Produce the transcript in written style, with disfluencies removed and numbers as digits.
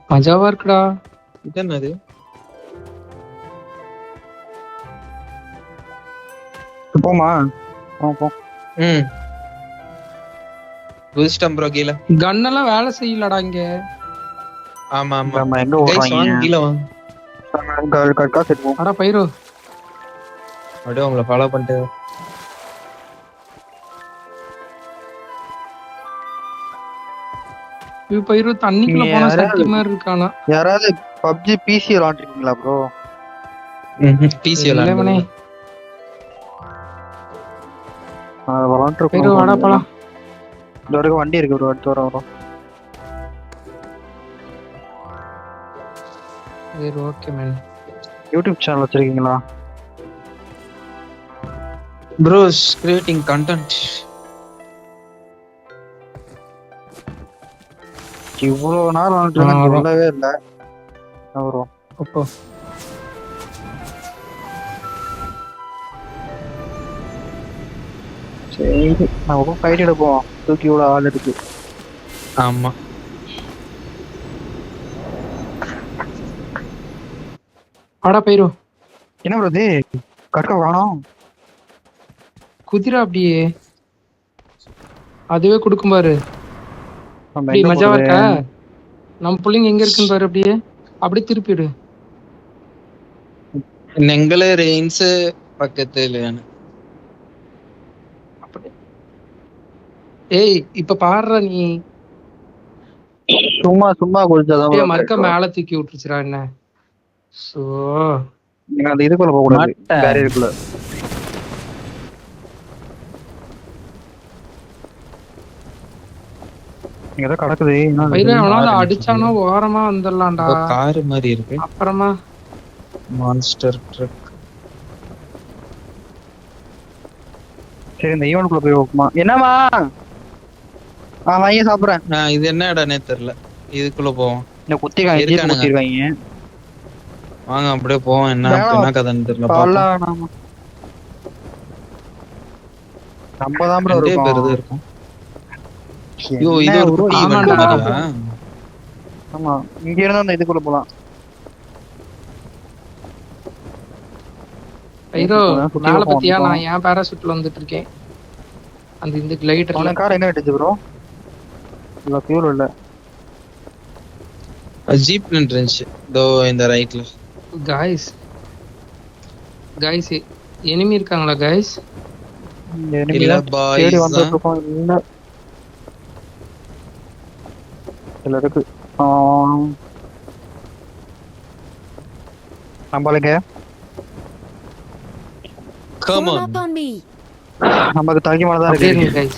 மஜாவா இருக்குடா. இது என்னது? போமா போ. குதிச்சிட்டோம் ப்ரோ கீழே. கன்னெல்லாம் வேலை செய்யலடா இங்க. ஆமா ஆமா. நம்ம எங்க Guys, ஓடுறாங்க? வாங்க கீழே வாங்க. காசு எடுப்போம். அடா பைரோ, அப்படியே உங்களை ஃபாலோ பண்ணிட்டு பைரோ தண்ணிக்குள்ள நீங்க போனா யாராவது- சட்டி மாதிரி இருக்கானா? யாராவது பப்ஜி பிசி விளாண்டுருக்கீங்களா ப்ரோ? பிசி இல்லவனே. பைரோ வாடா விளாண்டுருக்கோம். போலாம். இந்த வரைக்கும் வண்டி இருக்கு ப்ரோ, அடுத்து வரோம். சரி ஓகே மேன். யூடியூப் சேனல் வச்சிருக்கீங்களா? Bros creating content. இவ்வளவு நாள் விளாண்டுருக்கேன், சொல்லவே இல்லை. வரும் அப்போ சரி, நம்ம ஃபைட் எடுப்போம். தூக்கி விட ஆள் இருக்கு. ஆமா. வாடா பைரோ. என்ன ப்ரோ இது கற்க காணோம்? குதிரை அப்படியே அதுவே கொடுக்கும் பாரு. நம்ம அப்படி எங்க மஜாவா போறது? இருக்கா? நம்ம பிள்ளைங்க எங்க இருக்குன்னு பாரு. அப்படியே திருப்பிடு. நெங்களே ரெயின்ஸ் பக்கத்துலയാണ്. ஏய் இப்ப பாடுற நீ. சும்மா சும்மா குடிச்சாதான் மறுக்க மேல தூக்கி விட்டுருச்சுடா என்ன. சோ நீங்க அந்த இதுக்குள்ள போக கூடாது, பேரியருக்குள்ள. இங்க ஏதோ கிடக்குது. அவனால அடிச்சானோ ஓரமா வந்துடலாம்டா. கார் மாதிரி இருக்கு. அப்புறமா மான்ஸ்டர் ட்ரக். சரி, இந்த ஈவென்ட்குள்ள போய் வைக்குமா? என்னமா வாங்கி சாப்பிடுறேன். இது என்ன இடம்னே தெரியல. இதுக்குள்ள போவோம். இந்த குத்திக்காய் குத்திருக்காங்க. வாங்க அப்படியே போவோம். என்ன கதைன்னு தெரியல. நம்ம தான் ப்ரோ இருக்கும். ஐயோ இது ஒரு குட்டி ஈவென்ட் மாதிரியா? ஆமா, இங்க இருந்து அந்த இதுக்குள்ள போலாம். ஐயோ மேல பத்தியா நான் ஏன் பாராசூட்ல வந்துட்டு இருக்கேன். அந்த இந்த கிளைடர்ல கார் என்ன அடிச்சு ப்ரோ? இல்ல ஃபியூல் இல்ல. ஜீப் நின்றுச்சு தோ இந்த ரைட்ல. गाइस எனிமி இருக்காங்களா गाइस? இல்ல பாய் தேடி வந்துட்டு இருக்கோம். இல்ல இருக்கு. நம்மளுக்கு கம் ஆன். நமக்கு தங்கி மேல தான் இருக்கு गाइस.